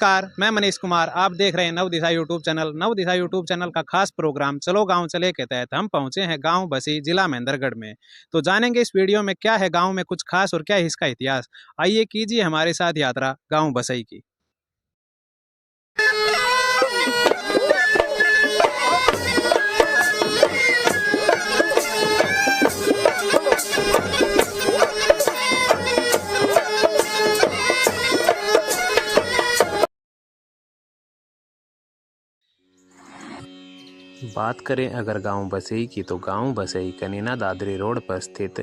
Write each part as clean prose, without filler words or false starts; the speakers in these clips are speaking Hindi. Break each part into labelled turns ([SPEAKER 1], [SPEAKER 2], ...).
[SPEAKER 1] नमस्कार, मैं मनीष कुमार। आप देख रहे हैं नवदिशा यूट्यूब चैनल। नवदिशा यूट्यूब चैनल का खास प्रोग्राम चलो गांव चले के तहत हम पहुंचे हैं गांव बसी, जिला महेंद्रगढ़ में। तो जानेंगे इस वीडियो में क्या है गांव में कुछ खास और क्या है इसका इतिहास। आइए कीजिए हमारे साथ यात्रा गांव बसई की। बात करें अगर गांव बसई की तो गांव बसई कनीना दादरी रोड पर स्थित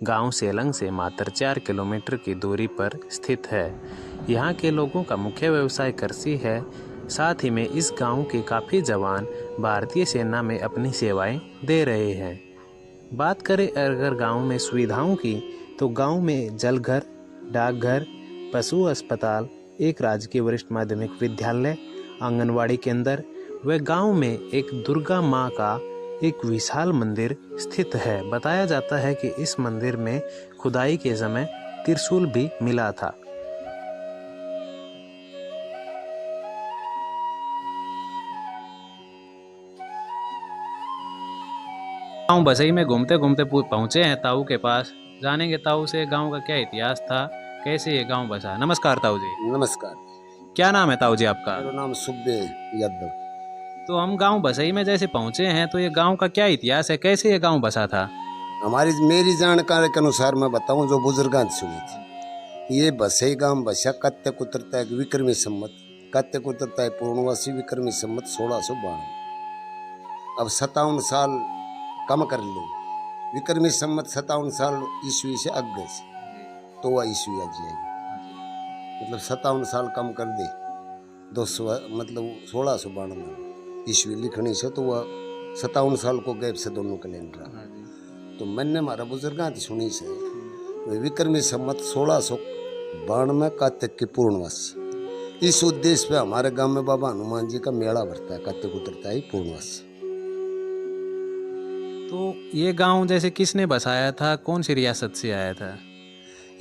[SPEAKER 1] गांव सेलंग से मात्र 4 किलोमीटर की दूरी पर स्थित है। यहां के लोगों का मुख्य व्यवसाय कृषि है। साथ ही में इस गांव के काफ़ी जवान भारतीय सेना में अपनी सेवाएं दे रहे हैं। बात करें अगर गांव में सुविधाओं की तो गांव में जलघर, डाकघर, पशु अस्पताल, एक राजकीय वरिष्ठ माध्यमिक विद्यालय, आंगनवाड़ी केंद्र व गांव में एक दुर्गा मां का एक विशाल मंदिर स्थित है। बताया जाता है कि इस मंदिर में खुदाई के समय त्रिशूल भी मिला था। गांव बसई में घूमते घूमते पहुंचे हैं ताऊ के पास। जानेंगे ताऊ से गांव का क्या इतिहास था, कैसे ये गांव बसा। नमस्कार ताऊ जी।
[SPEAKER 2] नमस्कार।
[SPEAKER 1] क्या नाम है ताऊ जी आपका?
[SPEAKER 2] मेरा नाम सुब्बे यादव।
[SPEAKER 1] तो हम गांव बसई में जैसे पहुंचे हैं तो ये गांव का क्या इतिहास है, कैसे ये गांव बसा था?
[SPEAKER 2] मेरी जानकारी के अनुसार मैं बताऊं जो बुजुर्गां ने सुनी थी। ये बसई गांव बसा कत्तक उतरता है विक्रमी सम्मत, कत्तक उतरता है पूर्णवासी विक्रमी सम्मत 1692। अब 57 साल कम कर लो, विक्रमी सम्मत 57 साल ईस्वी से आगे से तो वह ईस्वी आ जाएगी। मतलब 57 साल कम कर दे 200 मतलब 1692 ईस्वी लिखने से तो वह 57 साल को गैप से दोनों कैलेंडर। तो मैंने हमारा बुजुर्गां की सुनी से विक्रमी सम्मत 1692 कार्तिक की पूर्णवासी। इस उद्देश्य पे हमारे गांव में बाबा हनुमान जी का मेला भरता है, कार्तिक उतरता है पूर्णवासी।
[SPEAKER 1] तो ये गांव जैसे किसने बसाया था, कौन सी रियासत से आया था?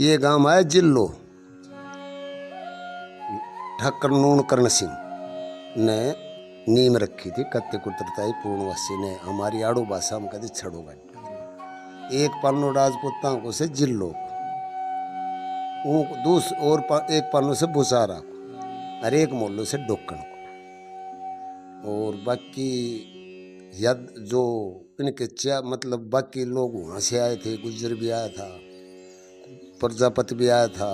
[SPEAKER 2] ये गांव आया जिल्लो, ठाकर नून कर्ण सिंह ने नीम रखी थी। कार्तिक उतरता पूर्णवासी ने हमारी आड़ो भाषा में कहते छड़ोगा। एक पन्नो राजपूतां को से जिल्लो, और एक पन्नो से बुसारा को, और एक मोल्लो से डोकन को। और बाकी यद जो इनके मतलब बाकी लोग वहाँ से आए थे। गुज्जर भी आया था, प्रजापति भी आया था,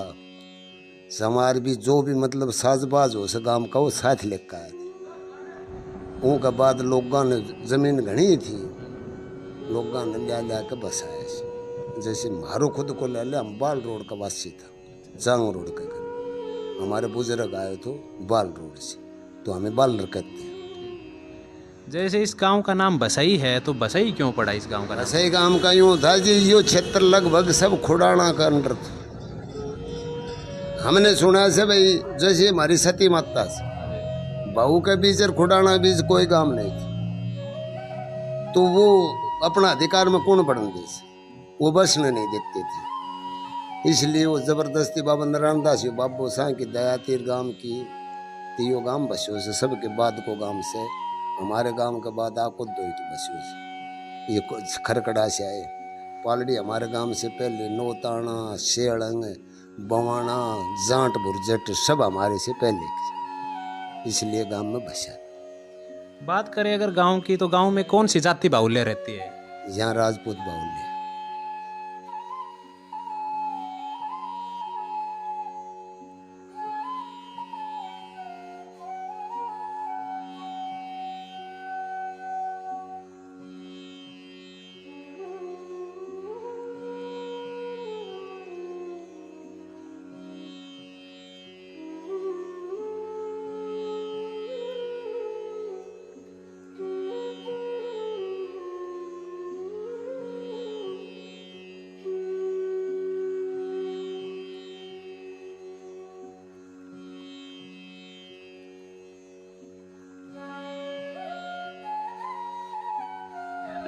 [SPEAKER 2] समार भी, जो भी मतलब साजबाज हो से गांव का वो साथ लेकर आए थे। उनका बाद लोगों ने जमीन घनी थी, लोगों ने लिया के बसाया। जैसे मारो खुद को ले लिया, हम बाल रोड का वासी था, जांग रोड का घर। हमारे बुजुर्ग आए तो बाल रोड से, तो हमें बालर कहते हैं।
[SPEAKER 1] जैसे इस गांव का नाम बसई है तो बसई क्यों पड़ा इस गांव का नाम?
[SPEAKER 2] बसई गांव का यूँ था जी, यो क्षेत्र लगभग सब खुडाना का अंडर था। हमने सुना से भाई जैसे हमारी सती माता से बहू के बीच और खुडाना बीच कोई गांव नहीं था, तो वो अपना अधिकार में कौन बढ़ने दे, वो बसने नहीं देते थे। इसलिए वो जबरदस्ती बाबा नारायण दास बाबू सां की दया तीर गांव की तीयो गांव बस्यो से, सबके बाद को गांव से हमारे गांव के बाद आपको दो ही तो बस्यो से। ये खरकड़ा से आए, पालड़ी हमारे गांव से पहले, नोताना, शेड़ंग, बवाना, जाट, बुरजट सब हमारे से पहले, इसलिए गांव में बसा।
[SPEAKER 1] बात करें अगर गांव की तो गांव में कौन सी जाति बाहुल्य रहती है?
[SPEAKER 2] यहाँ राजपूत बाहुल्य।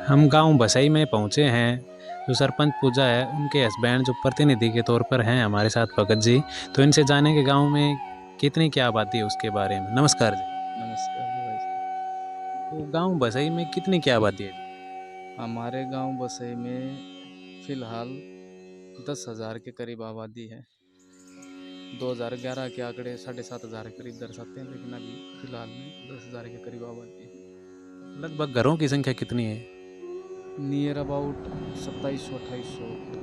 [SPEAKER 1] हम गांव बसई में पहुंचे हैं। जो सरपंच पूजा है उनके हस्बैंड जो प्रतिनिधि के तौर पर हैं हमारे साथ भगत जी। तो इनसे जाने के गांव में कितनी क्या आबादी है उसके बारे में। नमस्कार जी।
[SPEAKER 3] नमस्कार जी भाई साहब।
[SPEAKER 1] तो गांव बसई में कितनी क्या आबादी है?
[SPEAKER 3] हमारे गांव बसई में फ़िलहाल 10,000 के करीब आबादी है। 2011 के आंकड़े 7,500 के करीब दर्शाते हैं, लेकिन अभी फ़िलहाल में 10,000 के करीब आबादी है।
[SPEAKER 1] लगभग घरों की संख्या कितनी है?
[SPEAKER 3] Near about 2700-2800।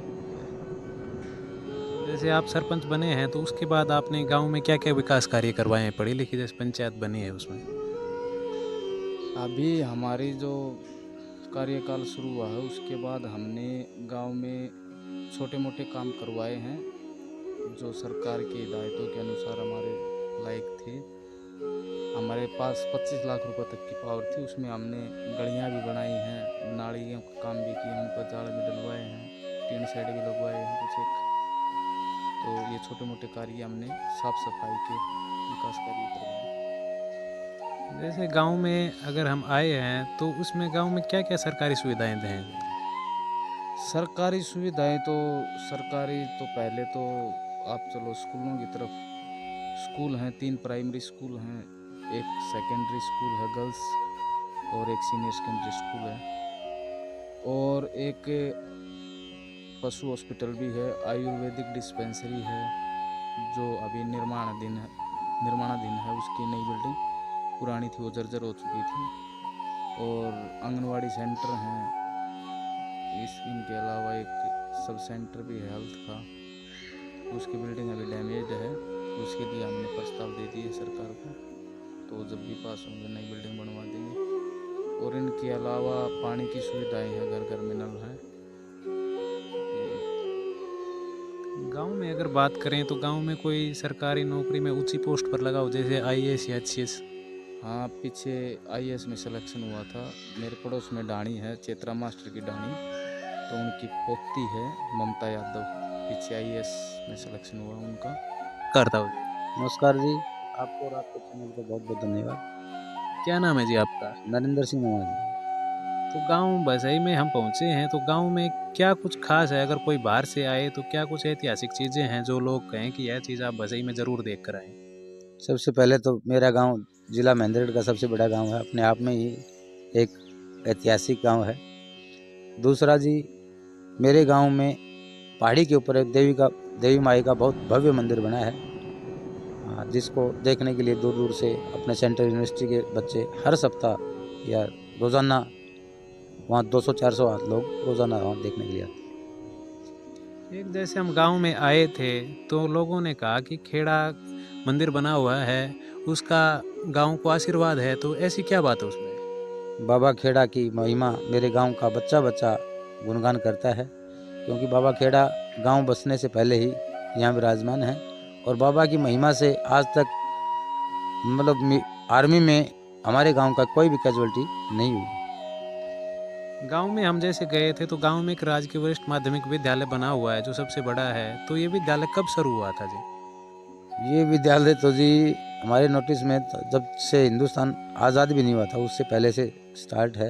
[SPEAKER 1] जैसे आप सरपंच बने हैं तो उसके बाद आपने गांव में क्या क्या विकास कार्य करवाए हैं? पढ़ी लिखी जैसे पंचायत बनी है उसमें।
[SPEAKER 3] अभी हमारी जो कार्यकाल शुरू हुआ है उसके बाद हमने गांव में छोटे मोटे काम करवाए हैं जो सरकार की हिदायतों के अनुसार हमारे लायक थे। हमारे पास 25 लाख रुपए तक की पावर थी, उसमें हमने गलियां भी बनाई हैं, नालियों का काम भी किया, उन पर जाल भी डलवाए हैं, टीन शेड भी लगवाए हैं कुछ एक। तो ये छोटे मोटे कार्य हमने साफ सफाई के विकास कार्य करवाए।
[SPEAKER 1] जैसे गांव में अगर हम आए हैं तो उसमें गांव में क्या क्या सरकारी सुविधाएं हैं?
[SPEAKER 3] सरकारी सुविधाएं तो सरकारी तो पहले तो आप चलो स्कूलों की तरफ। स्कूल हैं, 3 प्राइमरी स्कूल हैं, एक सेकेंडरी स्कूल है गर्ल्स और एक सीनियर सेकेंडरी स्कूल है, और एक पशु हॉस्पिटल भी है, आयुर्वेदिक डिस्पेंसरी है जो अभी निर्माणाधीन है। उसकी नई बिल्डिंग, पुरानी थी वो जर्जर हो चुकी थी, और आंगनवाड़ी सेंटर हैं। इनके अलावा एक सब सेंटर भी है हेल्थ का, उसकी बिल्डिंग अभी डैमेज है, उसके लिए हमने प्रस्ताव दे दिए सरकार को, तो जब भी पास होंगे नई बिल्डिंग बनवा देंगे। और इनके अलावा पानी की सुविधाएं हैं, घर घर में नल हैं।
[SPEAKER 1] गांव में अगर बात करें तो गांव में कोई सरकारी नौकरी में ऊंची पोस्ट पर लगा हो, जैसे आईएएस या एचसीएस?
[SPEAKER 3] हाँ, पीछे आईएएस में सिलेक्शन हुआ था। मेरे पड़ोस में डाणी है, चेत्रा मास्टर की डाणी, तो उनकी पोती है ममता यादव, पीछे आईएएस में सिलेक्शन हुआ उनका।
[SPEAKER 1] करता हूँ जी।
[SPEAKER 4] नमस्कार जी, आपको और आपके चैनल को बहुत बहुत धन्यवाद।
[SPEAKER 1] क्या नाम है जी आपका?
[SPEAKER 4] नरेंद्र सिंह नवाज जी।
[SPEAKER 1] तो गांव बसई में हम पहुंचे हैं, तो गांव में क्या कुछ खास है? अगर कोई बाहर से आए तो क्या कुछ ऐतिहासिक चीज़ें हैं जो लोग कहें कि यह चीज़ आप बसई में ज़रूर देख कर आएँ?
[SPEAKER 4] सबसे पहले तो मेरा गांव जिला महेंद्रगढ़ का सबसे बड़ा गांव है, अपने आप में ही एक ऐतिहासिक गांव है। दूसरा जी, मेरे गांव में पहाड़ी के ऊपर एक देवी माई का बहुत भव्य मंदिर बना है, जिसको देखने के लिए दूर दूर से अपने सेंट्रल यूनिवर्सिटी के बच्चे हर सप्ताह या रोज़ाना वहाँ 200-400 लोग रोज़ाना वहाँ देखने के लिए आते हैं।
[SPEAKER 1] एक जैसे हम गांव में आए थे तो लोगों ने कहा कि खेड़ा मंदिर बना हुआ है, उसका गांव को आशीर्वाद है, तो ऐसी क्या बात है उसमें?
[SPEAKER 4] बाबा खेड़ा की महिमा मेरे गांव का बच्चा बच्चा गुणगान करता है, क्योंकि बाबा खेड़ा गांव बसने से पहले ही यहाँ विराजमान है, और बाबा की महिमा से आज तक मतलब आर्मी में हमारे गांव का कोई भी कैजुअल्टी नहीं हुई।
[SPEAKER 1] गांव में हम जैसे गए थे तो गांव में एक राजकीय वरिष्ठ माध्यमिक विद्यालय बना हुआ है जो सबसे बड़ा है, तो ये विद्यालय कब शुरू हुआ था जी?
[SPEAKER 4] ये विद्यालय तो जी हमारे नोटिस में जब से हिंदुस्तान आज़ाद भी नहीं हुआ था उससे पहले से स्टार्ट है।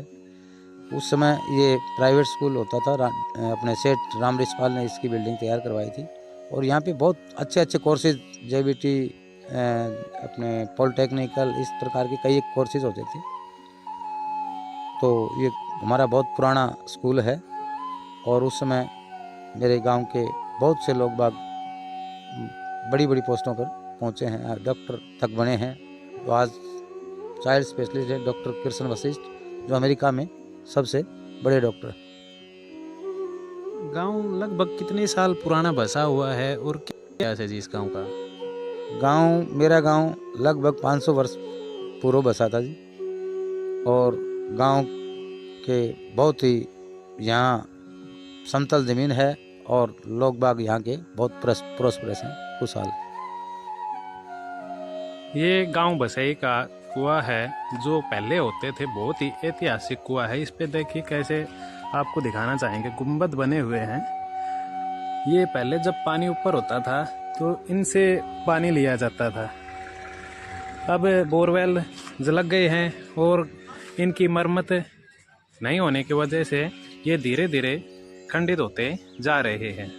[SPEAKER 4] उस समय ये प्राइवेट स्कूल होता था, अपने सेठ राम रिछपाल ने इसकी बिल्डिंग तैयार करवाई थी, और यहाँ पे बहुत अच्छे अच्छे कोर्सेज, जेबीटी, अपने पॉलिटेक्निकल, इस प्रकार के कई कोर्सेज होते थे। तो ये हमारा बहुत पुराना स्कूल है, और उस समय मेरे गांव के बहुत से लोग बाग बड़ी बड़ी पोस्टों पर पहुंचे हैं, डॉक्टर तक बने हैं। तो आज चाइल्ड स्पेशलिस्ट है डॉक्टर कृष्ण वशिष्ठ, जो अमेरिका में सबसे बड़े डॉक्टर हैं।
[SPEAKER 1] गांव लगभग कितने साल पुराना बसा हुआ है और क्या इतिहास है जी इस गांव का?
[SPEAKER 4] मेरा गांव लगभग 500 वर्ष पूर्व बसा था जी, और गांव के बहुत ही यहाँ समतल ज़मीन है, और लोग बाग यहाँ के बहुत प्रोस्परस हैं, खुशहाल।
[SPEAKER 1] ये गांव बसई का कुआं है जो पहले होते थे, बहुत ही ऐतिहासिक कुआं है। इस पे देखिए कैसे आपको दिखाना चाहेंगे, गुंबद बने हुए हैं। ये पहले जब पानी ऊपर होता था तो इनसे पानी लिया जाता था। अब बोरवेल लग गए हैं और इनकी मरम्मत नहीं होने की वजह से ये धीरे धीरे खंडित होते जा रहे हैं।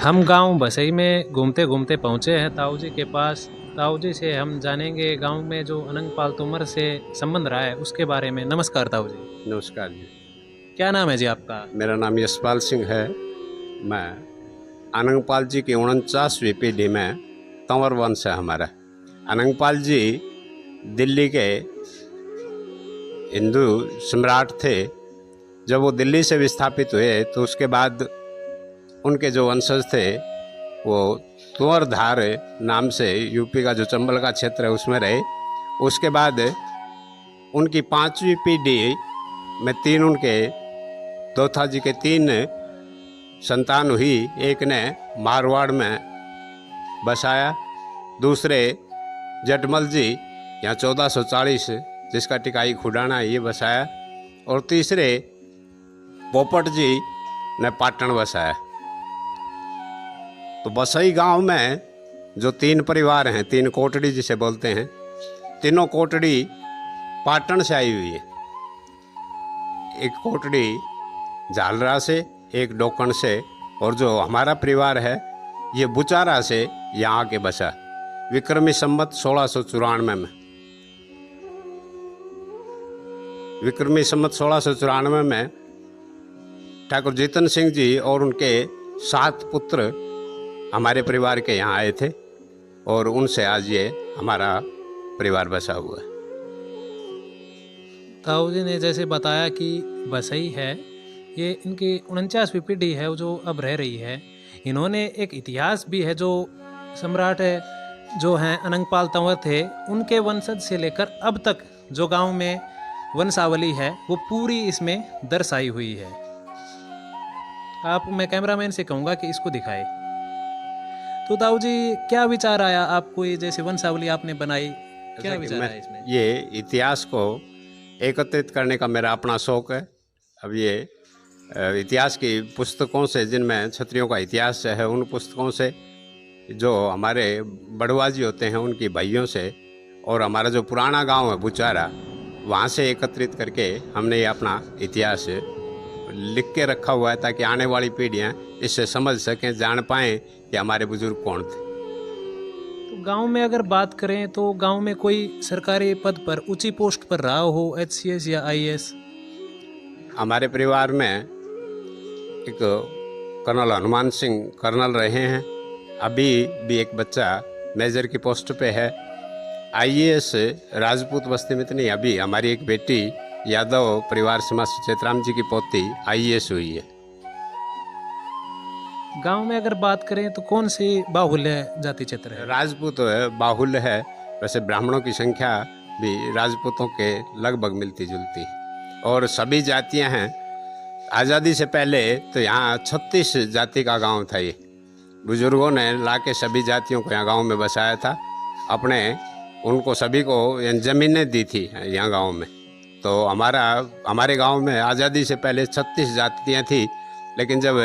[SPEAKER 1] हम गांव बसई में घूमते घूमते पहुंचे हैं ताऊ जी के पास। ताऊ जी से हम जानेंगे गांव में जो अनंगपाल तोमर से संबंध रहा है उसके बारे में। नमस्कार ताऊ जी।
[SPEAKER 5] नमस्कार जी।
[SPEAKER 1] क्या नाम है जी आपका?
[SPEAKER 5] मेरा नाम यशपाल सिंह है। मैं अनंगपाल जी की 49वीं पीढ़ी में तंवर वंश है हमारा। अनंगपाल जी दिल्ली के हिंदू सम्राट थे। जब वो दिल्ली से विस्थापित हुए तो उसके बाद उनके जो वंशज थे वो तुअरधार नाम से यूपी का जो चंबल का क्षेत्र है उसमें रहे। उसके बाद उनकी 5वीं पीढ़ी में तीन उनके दोथा जी के 3 संतान हुई। एक ने मारवाड़ में बसाया, दूसरे जटमल जी यहाँ 1440 जिसका टिकाई खुडाना ये बसाया, और तीसरे पोपट जी ने पाटन बसाया। तो बसई गांव में जो 3 परिवार हैं, 3 कोटड़ी जिसे बोलते हैं, तीनों कोटड़ी पाटन से आई हुई है। एक कोटड़ी झालरा से, एक डोकन से, और जो हमारा परिवार है ये बुचारा से यहाँ आके बसा विक्रमी संवत 1694 में। विक्रमी संवत 1694 में ठाकुर जीतन सिंह जी और उनके 7 पुत्र हमारे परिवार के यहाँ आए थे, और उनसे आज ये हमारा परिवार बसा हुआ है।
[SPEAKER 1] ताऊ जी ने जैसे बताया कि बसई है ये इनकी 49वीं पीढ़ी है जो अब रह रही है। इन्होंने एक इतिहास भी है। जो सम्राट है जो हैं अनंगपाल तंवर थे उनके वंशज से लेकर अब तक जो गांव में वंशावली है वो पूरी इसमें दर्शाई हुई है। मैं कैमरामैन से कहूँगा कि इसको दिखाए। तो ताऊ जी क्या विचार आया आपको, ये जैसे वंशावली आपने बनाई, क्या विचार आया इसमें?
[SPEAKER 5] ये इतिहास को एकत्रित करने का मेरा अपना शौक है। अब ये इतिहास की पुस्तकों से, जिनमें क्षत्रियों का इतिहास है, उन पुस्तकों से, जो हमारे बड़वाजी होते हैं उनकी भाइयों से, और हमारा जो पुराना गांव है बुचारा, वहाँ से एकत्रित करके हमने ये अपना इतिहास लिख के रखा हुआ है, ताकि आने वाली पीढ़ियाँ इससे समझ सकें, जान पाएँ कि हमारे बुजुर्ग कौन थे।
[SPEAKER 1] तो गांव में अगर बात करें तो गांव में कोई सरकारी पद पर, ऊंची पोस्ट पर रहा हो, HCS या IAS?
[SPEAKER 5] हमारे परिवार में एक कर्नल हनुमान सिंह कर्नल रहे हैं। अभी भी एक बच्चा मेजर की पोस्ट पे है। IAS राजपूत बस्ती में तो नहीं, अभी हमारी एक बेटी यादव परिवार समाज चेतराम जी की पोती IAS हुई है।
[SPEAKER 1] गांव में अगर बात करें तो कौन सी बाहुल्य जाति क्षेत्र है?
[SPEAKER 5] राजपूत बाहुल्य है। वैसे ब्राह्मणों की संख्या भी राजपूतों के लगभग मिलती जुलती है, और सभी जातियां हैं। आज़ादी से पहले तो यहाँ 36 जाति का गांव था। ये बुजुर्गों ने लाके सभी जातियों को यहाँ गांव में बसाया था। अपने उनको सभी को ज़मीनें दी थी यहाँ गांव में। तो हमारे गांव में आज़ादी से पहले 36 जातियाँ थी, लेकिन जब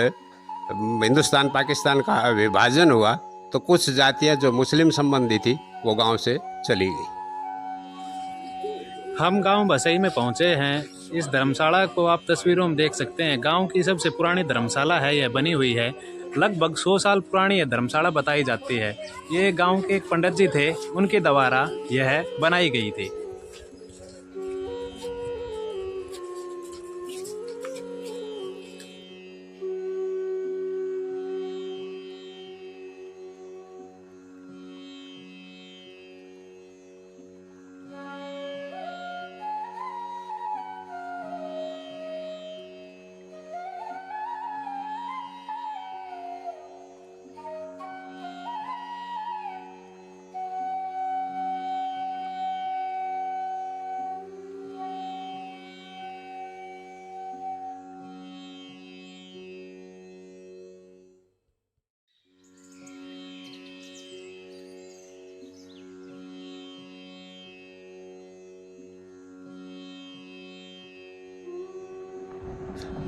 [SPEAKER 5] हिंदुस्तान पाकिस्तान का विभाजन हुआ तो कुछ जातियाँ जो मुस्लिम संबंधी थी वो गांव से चली गई।
[SPEAKER 1] हम गांव बसई में पहुंचे हैं। इस धर्मशाला को आप तस्वीरों में देख सकते हैं। गांव की सबसे पुरानी धर्मशाला है, यह बनी हुई है। लगभग 100 साल पुरानी यह धर्मशाला बताई जाती है। ये गांव के एक पंडित जी थे, उनके द्वारा यह बनाई गई थी।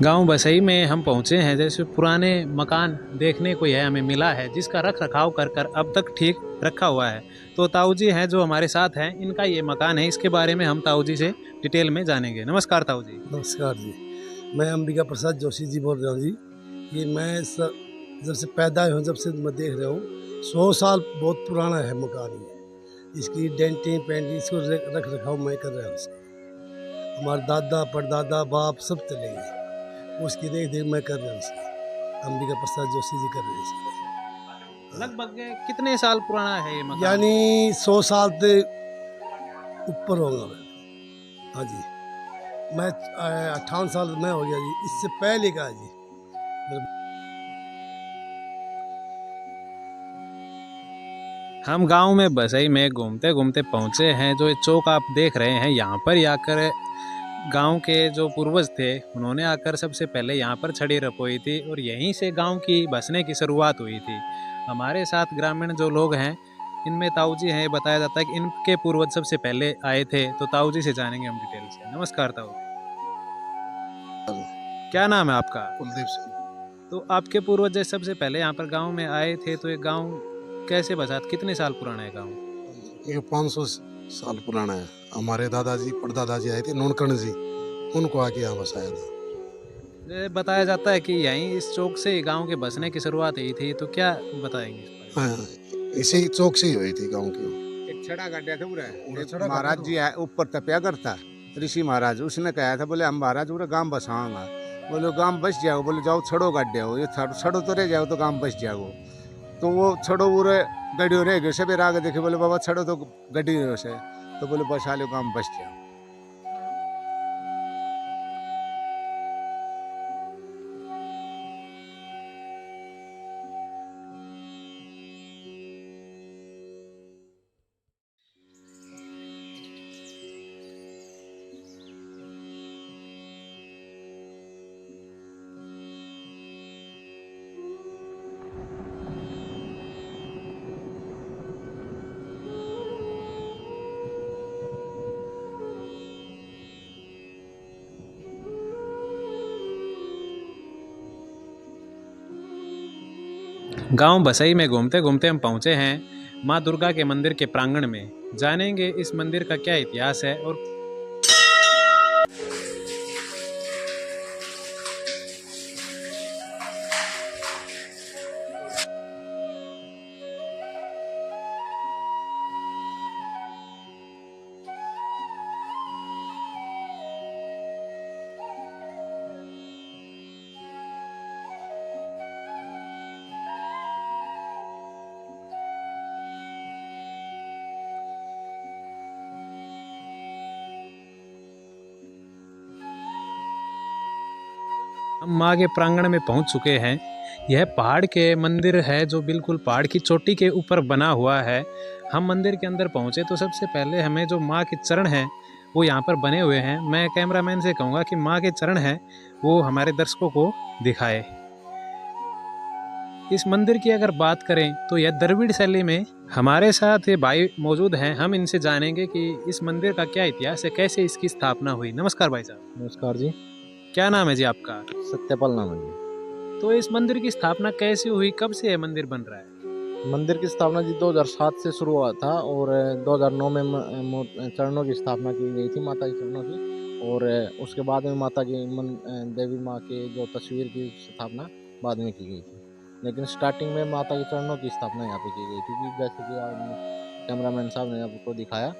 [SPEAKER 1] गांव बसई में हम पहुंचे हैं। जैसे पुराने मकान देखने को यह हमें मिला है, जिसका रख रखाव कर अब तक ठीक रखा हुआ है। तो ताऊ जी हैं जो हमारे साथ हैं, इनका ये मकान है। इसके बारे में हम ताऊ जी से डिटेल में जानेंगे। नमस्कार ताऊ जी।
[SPEAKER 6] नमस्कार जी, मैं अंबिका प्रसाद जोशी जी बोल रहा हूँ जी। ये मैं जब से पैदा हुए जब से मैं देख रहा हूँ 100 साल बहुत पुराना है मकान ये। इसकी डेंटिंग पेंटिंग इसको रख रखाव मैं कर रहा हूँ उसका। हमारे दादा परदादा बाप सब चले गए, उसकी देख देख मैं कर रहा हूँ उसकी। अंबिका प्रसाद जोशी जी कर रहे हैं इसकी।
[SPEAKER 1] लगभग कितने साल पुराना है ये मकान?
[SPEAKER 6] यानी 100 साल से ऊपर होगा मैं। हाँ जी, मैं 58 साल में हो गया जी, इससे पहले का है जी।
[SPEAKER 1] हम गांव में बसई में घूमते घूमते पहुंचे हैं। जो ये चौक आप देख रहे हैं, यहाँ पर आकर गांव के जो पूर्वज थे उन्होंने आकर सबसे पहले यहाँ पर छड़ी रपोई थी और यहीं से गांव की बसने की शुरुआत हुई थी। हमारे साथ ग्रामीण जो लोग हैं, इनमें ताऊ जी हैं। बताया जाता है कि इनके पूर्वज सबसे पहले आए थे, तो ताऊ जी से जानेंगे हम डिटेल से। नमस्कार ताऊ, क्या नाम है आपका?
[SPEAKER 7] कुलदीप सिंह।
[SPEAKER 1] तो आपके पूर्वज जैसे सबसे पहले यहाँ पर गांव में आए थे, तो ये गांव कैसे बसा? कितने साल पुराना है गांव?
[SPEAKER 7] ये 500 साल पुराना है। हमारे दादाजी परदादाजी आए थे नूनकर्ण जी, उनको आके यहाँ बसाया था।
[SPEAKER 1] ये बताया जाता है कि यहीं इस चौक से गांव के बसने की शुरुआत हुई थी, तो क्या बताएंगे इस बारे में?
[SPEAKER 7] हाँ, इसी चौक से ही हुई थी गाँव की।
[SPEAKER 8] एक छड़ा गाड्या था पूरा,
[SPEAKER 7] छड़ा
[SPEAKER 8] महाराज जी है ऊपर तपया करता, ऋषि महाराज, उसने कहा था बोले हम महाराज पूरा गांव बसाऊंगा। बोले गांव बस जाओ, बोले जाओ छड़ो गाड्या हो, ये छड़ो तो रह जाओ तो गांव बस जाओ। तो वो छड़ो पूरे गड्डियों रह गए, सभी आगे देखे, बोले बाबा छड़ो तो गड्डी से, तो बोले बसा लो गांव बस जाओ।
[SPEAKER 1] गांव बसई में घूमते घूमते हम पहुंचे हैं माँ दुर्गा के मंदिर के प्रांगण में। जानेंगे इस मंदिर का क्या इतिहास है और हम माँ के प्रांगण में पहुंच चुके हैं। यह पहाड़ के मंदिर है जो बिल्कुल पहाड़ की चोटी के ऊपर बना हुआ है। हम मंदिर के अंदर पहुंचे तो सबसे पहले हमें जो माँ के चरण हैं वो यहाँ पर बने हुए हैं। मैं कैमरामैन से कहूँगा कि माँ के चरण हैं वो हमारे दर्शकों को दिखाए। इस मंदिर की अगर बात करें तो यह द्रविड़ शैली में। हमारे साथ ये भाई मौजूद हैं, हम इनसे जानेंगे कि इस मंदिर का क्या इतिहास है, कैसे इसकी स्थापना हुई। नमस्कार भाई साहब।
[SPEAKER 9] नमस्कार जी।
[SPEAKER 1] क्या नाम है जी आपका?
[SPEAKER 9] सत्यपाल नाम है जी।
[SPEAKER 1] तो इस मंदिर की स्थापना कैसे हुई, कब से यह मंदिर बन रहा है?
[SPEAKER 9] मंदिर की स्थापना जी 2007 से शुरू हुआ था और 2009 में चरणों की स्थापना की गई थी, माता के चरणों की। और उसके बाद में माता की देवी माँ के जो तस्वीर की स्थापना बाद में की गई थी, लेकिन स्टार्टिंग में माता के चरणों की स्थापना यहाँ पे की गई थी कि जैसे कि आप कैमरामैन साहब ने आपको दिखाया।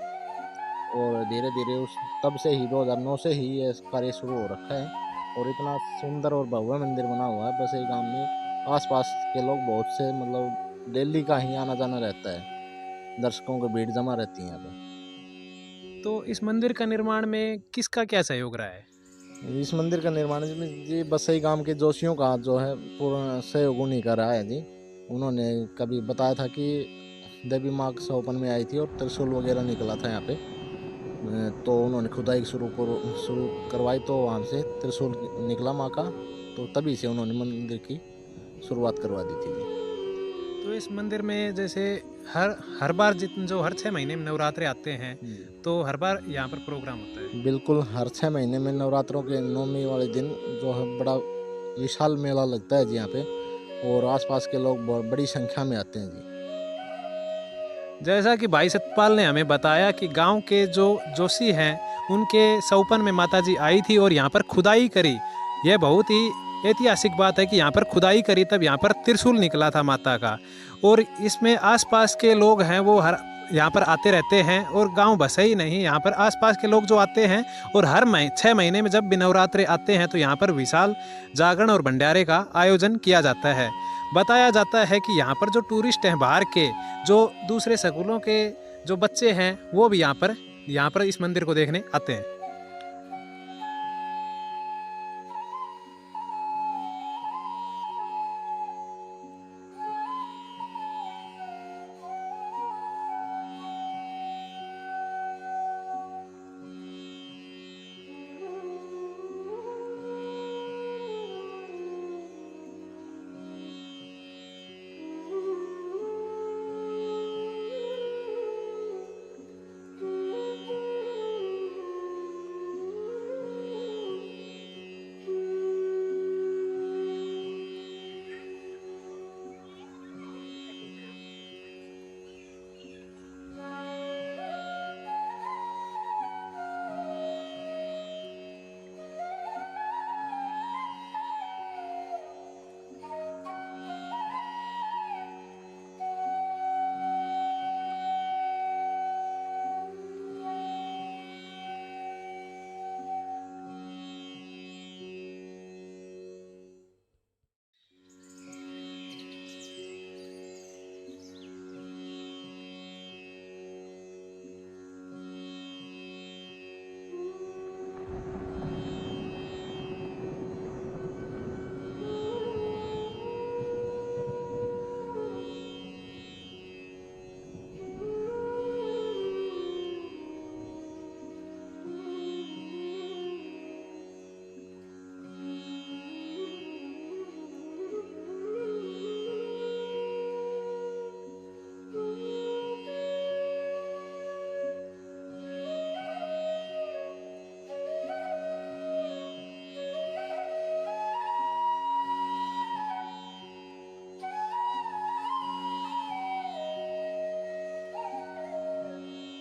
[SPEAKER 9] और धीरे धीरे उस तब से ही 2009 से ही ये कार्य शुरू हो रखा है। और इतना सुंदर और भव्य मंदिर बना हुआ है। बस ये गांव में आसपास के लोग बहुत से मतलब दिल्ली का ही आना जाना रहता है, दर्शकों की भीड़ जमा रहती है यहाँ पे।
[SPEAKER 1] तो इस मंदिर का निर्माण में किसका क्या सहयोग रहा है?
[SPEAKER 9] इस मंदिर का निर्माण जी बसई गांव के जोशियों का जो है पूर्ण सहयोग उन्हीं का रहा है जी। उन्होंने कभी बताया था कि देवी माँ सोपन में आई थी और त्रिशूल वगैरह निकला था यहाँ पे, तो उन्होंने खुदाई शुरू करवाई, तो वहाँ से त्रिशूल निकला माँ का, तो तभी से उन्होंने मंदिर की शुरुआत करवा दी थी।
[SPEAKER 1] तो इस मंदिर में जैसे हर बार जो हर 6 महीने में नवरात्रे आते हैं, तो हर बार यहाँ पर प्रोग्राम होता है?
[SPEAKER 9] बिल्कुल, हर 6 महीने में नवरात्रों के 9वीं वाले दिन जो है बड़ा विशाल मेला लगता है जी यहाँ पे, और आसपास के लोग बड़ी संख्या में आते हैं जी।
[SPEAKER 1] जैसा कि भाई सतपाल ने हमें बताया कि गांव के जो जोशी हैं उनके सौपन में माताजी आई थी और यहाँ पर खुदाई करी। यह बहुत ही ऐतिहासिक बात है कि यहाँ पर खुदाई करी तब यहाँ पर त्रिशूल निकला था माता का। और इसमें आसपास के लोग हैं वो हर यहाँ पर आते रहते हैं, और गांव बसा ही नहीं, यहाँ पर आसपास के लोग जो आते हैं, और हर 6 महीने में जब भी नवरात्रे आते हैं तो यहाँ पर विशाल जागरण और भंडारे का आयोजन किया जाता है। बताया जाता है कि यहाँ पर जो टूरिस्ट हैं बाहर के, जो दूसरे स्कूलों के जो बच्चे हैं, वो भी यहाँ पर इस मंदिर को देखने आते हैं।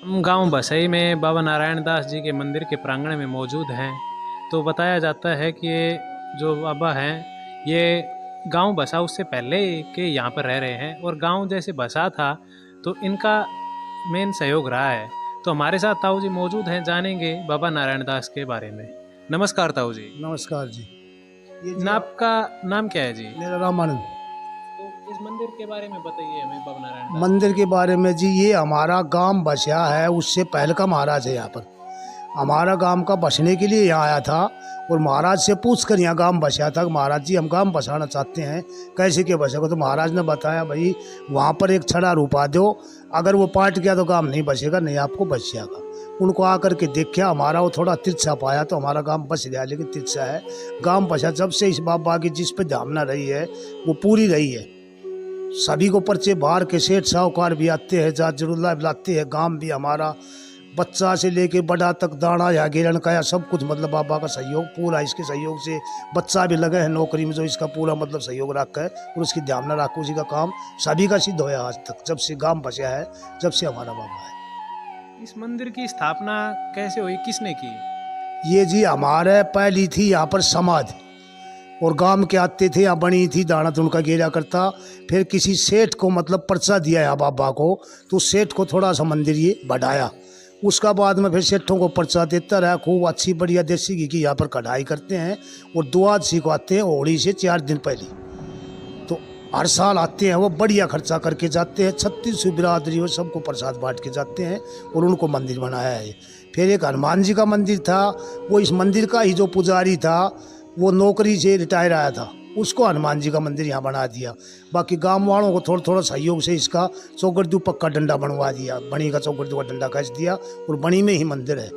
[SPEAKER 1] हम गांव बसई में बाबा नारायण दास जी के मंदिर के प्रांगण में मौजूद हैं। तो बताया जाता है कि ये जो बाबा हैं, ये गांव बसा उससे पहले के यहाँ पर रह रहे हैं, और गांव जैसे बसा था तो इनका मेन सहयोग रहा है। तो हमारे साथ ताऊ जी मौजूद हैं, जानेंगे बाबा नारायण दास के बारे में। नमस्कार ताऊ जी।
[SPEAKER 6] नमस्कार जी।
[SPEAKER 1] आपका नाम क्या है जी?
[SPEAKER 6] मेरा रामानंद।
[SPEAKER 1] तो इस मंदिर के बारे में बताइए हमें, बाबा नारायण दास।
[SPEAKER 6] मंदिर के बारे में जी, ये हमारा गांव बसा है, उससे पहले का महाराज है यहाँ पर। हमारा गांव का बसने के लिए यहाँ आया था, और महाराज से पूछ कर यहाँ गांव बसा था। महाराज जी हम गांव बसाना चाहते हैं, कैसे के बसेगा? तो महाराज ने बताया भाई वहाँ पर एक छड़ा रूपा दो, अगर वो पाट गया तो गांव नहीं बसेगा, नहीं आपको बच जाएगा। उनको आकर के देखा, हमारा वो थोड़ा तिरछा पाया तो हमारा गांव बच गया, लेकिन तिरछा है गांव बसा। जब से इस बाबा की जिस पे धामना रही है वो पूरी रही है। सभी को पर्चे बाहर के सेठ साहूकार भी आते हैं, जात जरूल्ला भी लाते हैं। गांव भी हमारा बच्चा से लेके बड़ा तक, दाना या गेरन का या सब कुछ, मतलब बाबा का सहयोग पूरा। इसके सहयोग से बच्चा भी लगे हैं नौकरी में, जो इसका पूरा मतलब सहयोग रखा है, और उसकी ध्यान रखो उसी का काम सभी का सिद्ध होया आज तक, जब से गांव बसा है, जब से हमारा बाबा है।
[SPEAKER 1] इस मंदिर की स्थापना कैसे हुई, किसने की?
[SPEAKER 6] ये जी हमारे पहली थी यहाँ पर समाधि, और गांव के आते थे, यहाँ बनी थी, दाना तो उनका गेरा करता। फिर किसी सेठ को मतलब पर्चा दिया यहाँ बाबा को, तो सेठ को थोड़ा सा मंदिर ये बढ़ाया। उसका बाद में फिर सेठों को पर्चा देता रहा। खूब अच्छी बढ़िया देसी घी की यहाँ पर कढ़ाई करते हैं, और द्वादशी को आते हैं होली से 4 दिन पहले। तो हर साल आते हैं, वो बढ़िया खर्चा करके जाते हैं। 36 बिरादरी हो, सबको प्रसाद बांट के जाते हैं, और उनको मंदिर बनाया है। फिर एक हनुमान जी का मंदिर था, वो इस मंदिर का ही जो पुजारी था वो नौकरी से रिटायर आया था, उसको हनुमान जी का मंदिर यहाँ बना दिया। बाकी गांव वालों को थोड़ा थोड़ा सहयोग से इसका चौगर्दू पक्का डंडा बनवा दिया, बनी का चौगर्दू का डंडा खींच दिया, और बनी में ही मंदिर है।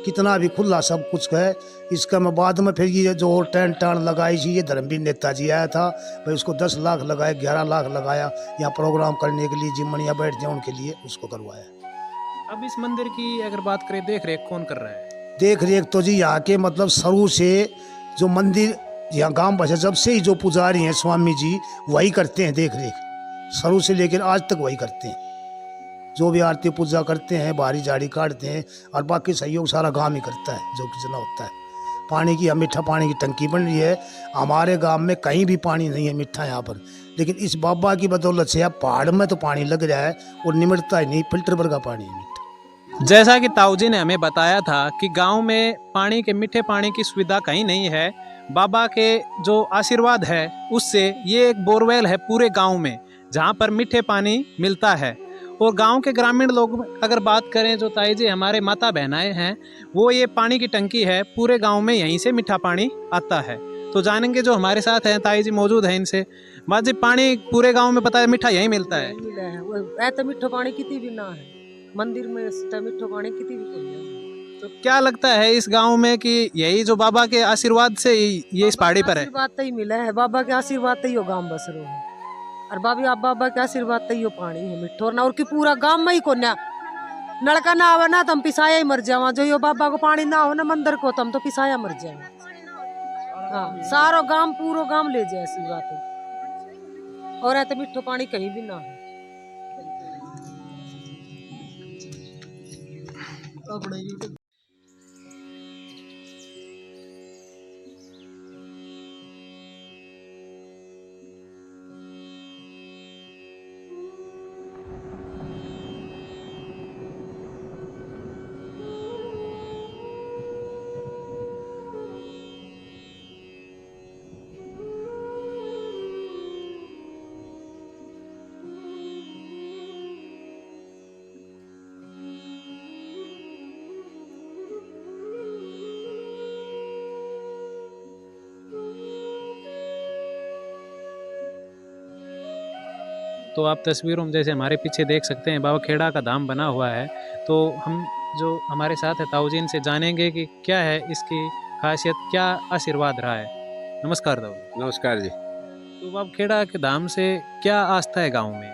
[SPEAKER 6] कितना भी खुला सब कुछ है इसका। मैं बाद में फिर ये जो टेंट टाण लगाई थी, ये धर्मवीर नेताजी आया था भाई, उसको 10 लाख लगाए, 11 लाख लगाया यहाँ प्रोग्राम करने के लिए, जिमनिया बैठ जाए उनके लिए, उसको करवाया।
[SPEAKER 1] अब इस मंदिर की अगर बात करें, देख रेख कौन कर रहा है?
[SPEAKER 6] देख रेख तो जी यहाँ के मतलब शुरू से जो मंदिर यहाँ गांव बसा, जब से ही जो पुजारी हैं स्वामी जी वही करते हैं देख रेख, शुरू से लेकर आज तक वही करते हैं। जो भी आरती पूजा करते हैं, बाहरी झाड़ी काटते हैं, और बाकी सहयोग सारा गांव ही करता है, जो कितना होता है। पानी की, मीठा पानी की टंकी बन रही है। हमारे गांव में कहीं भी पानी नहीं है मीठा यहाँ पर, लेकिन इस बाबा की बदौलत से अब पहाड़ में तो पानी लग रहा है और निमटता ही नहीं, फिल्टर पर का पानी है मीठा।
[SPEAKER 1] जैसा कि ताऊजी ने हमें बताया था कि गांव में पानी के मीठे पानी की सुविधा कहीं नहीं है, बाबा के जो आशीर्वाद है उससे ये एक बोरवेल है पूरे गांव में जहां पर मीठे पानी मिलता है। और गांव के ग्रामीण लोग अगर बात करें, जो ताई जी हमारे माता बहनाएं हैं, वो ये पानी की टंकी है पूरे गांव में, यहीं से मीठा पानी आता है। तो जानेंगे जो हमारे साथ हैं, ताई जी मौजूद हैं, इनसे। माँ जी, पानी पूरे गांव में पता है मीठा यहीं मिलता है?
[SPEAKER 10] तो मीठो पानी कितनी भी ना है मंदिर में, मीठो पानी कितनी भी नहीं है।
[SPEAKER 1] तो क्या लगता है इस गांव में कि यही जो बाबा के आशीर्वाद से ये इस पहाड़ी पर है?
[SPEAKER 10] आशीर्वाद ही मिला है, बाबा के आशीर्वाद ही गांव बस रहो है। और बाबा के आशीर्वाद ही पानी है मिठो ना, और की पूरा गांव में ही को ना नलका ना आवे ना तो हम पिसाया ही मर जावा। जो यो बाबा को पानी ना हो ना मंदिर को, तो हम तो पिसाया मर जाए। हाँ, सारो गांव पूरो गांव ले जाए ऐसी बात है। और ऐसे मिठो पानी कहीं भी ना है।
[SPEAKER 1] तो आप तस्वीरों में जैसे हमारे पीछे देख सकते हैं, बाबा खेड़ा का धाम बना हुआ है। तो हम जो हमारे साथ है ताऊ जी, इनसे जानेंगे कि क्या है इसकी खासियत, क्या आशीर्वाद रहा है। नमस्कार ताऊ जी।
[SPEAKER 5] नमस्कार जी।
[SPEAKER 1] तो बाबा खेड़ा के धाम से क्या आस्था है गांव में?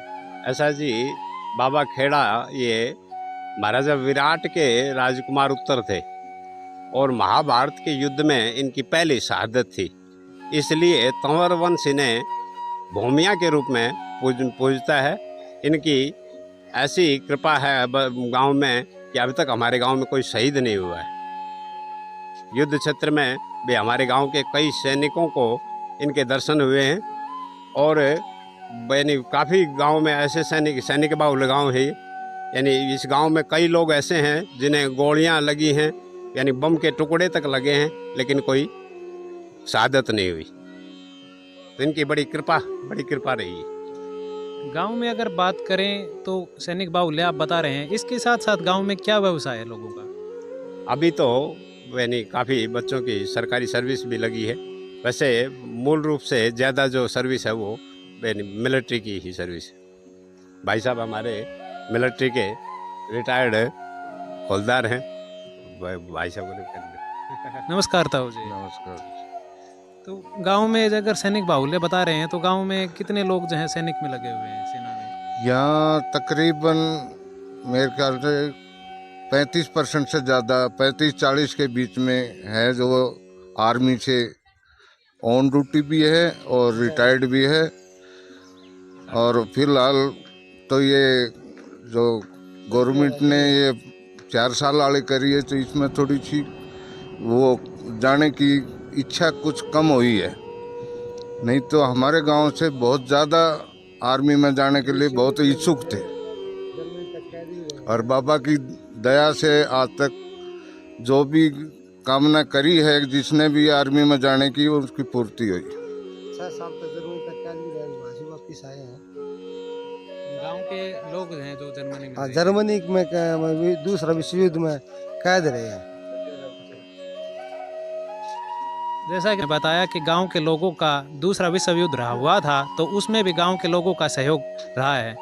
[SPEAKER 5] ऐसा जी, बाबा खेड़ा ये महाराजा विराट के राजकुमार उत्तर थे और महाभारत के युद्ध में इनकी पहली शहादत थी, इसलिए तंवर वंश इन्हें भूमिया के रूप में पूजता है। इनकी ऐसी कृपा है गांव में कि अभी तक हमारे गांव में कोई शहीद नहीं हुआ है। युद्ध क्षेत्र में भी हमारे गांव के कई सैनिकों को इनके दर्शन हुए हैं। और यानी काफ़ी गांव में ऐसे सैनिक बाहुल गांव है। यानी इस गांव में कई लोग ऐसे हैं जिन्हें गोलियां लगी हैं, यानी बम के टुकड़े तक लगे हैं, लेकिन कोई शहादत नहीं हुई। तो इनकी बड़ी कृपा रही है।
[SPEAKER 1] गांव में अगर बात करें तो सैनिक बाहुल्य आप बता रहे हैं, इसके साथ साथ गांव में क्या व्यवसाय है लोगों का?
[SPEAKER 5] अभी तो यानी काफ़ी बच्चों की सरकारी सर्विस भी लगी है। वैसे मूल रूप से ज़्यादा जो सर्विस है वो यानी मिलिट्री की ही सर्विस है। भाई साहब हमारे मिलिट्री के रिटायर्ड हौलदार हैं। भाई साहब को
[SPEAKER 1] नमस्कार ताऊ जी।
[SPEAKER 5] नमस्कार।
[SPEAKER 1] तो गांव में अगर सैनिक बाहुल्य बता रहे हैं, तो गांव में कितने लोग जो हैं सैनिक में लगे हुए हैं, सेना में?
[SPEAKER 11] यहाँ तकरीबन मेरे ख्याल से 35% से ज़्यादा, 35-40 के बीच में है जो आर्मी से ऑन ड्यूटी भी है और रिटायर्ड भी है। और फिलहाल तो ये जो गवर्नमेंट ने ये 4 साल वाली करी है, तो इसमें थोड़ी सी वो जाने की इच्छा कुछ कम हुई है। नहीं तो हमारे गांव से बहुत ज़्यादा आर्मी में जाने के लिए बहुत इच्छुक थे। और बाबा की दया से आज तक जो भी कामना करी है, जिसने भी आर्मी में जाने की, उसकी पूर्ति हुई।
[SPEAKER 6] 6 साल तो जरूर वापस आए हैं।
[SPEAKER 1] गांव के लोग हैं जो जर्मनी में,
[SPEAKER 6] हाँ, जर्मनी में दूसरा विश्व युद्ध में कैद रहे हैं।
[SPEAKER 1] जैसा कि बताया कि गांव के लोगों का दूसरा विश्व युद्ध रहा हुआ था, तो उसमें भी गांव के लोगों का सहयोग रहा है।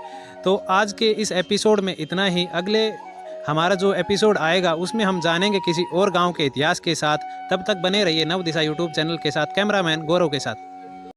[SPEAKER 1] तो आज के इस एपिसोड में इतना ही। अगले हमारा जो एपिसोड आएगा उसमें हम जानेंगे किसी और गांव के इतिहास के साथ। तब तक बने रहिए नव दिशा यूट्यूब चैनल के साथ। कैमरामैन गौरव के साथ।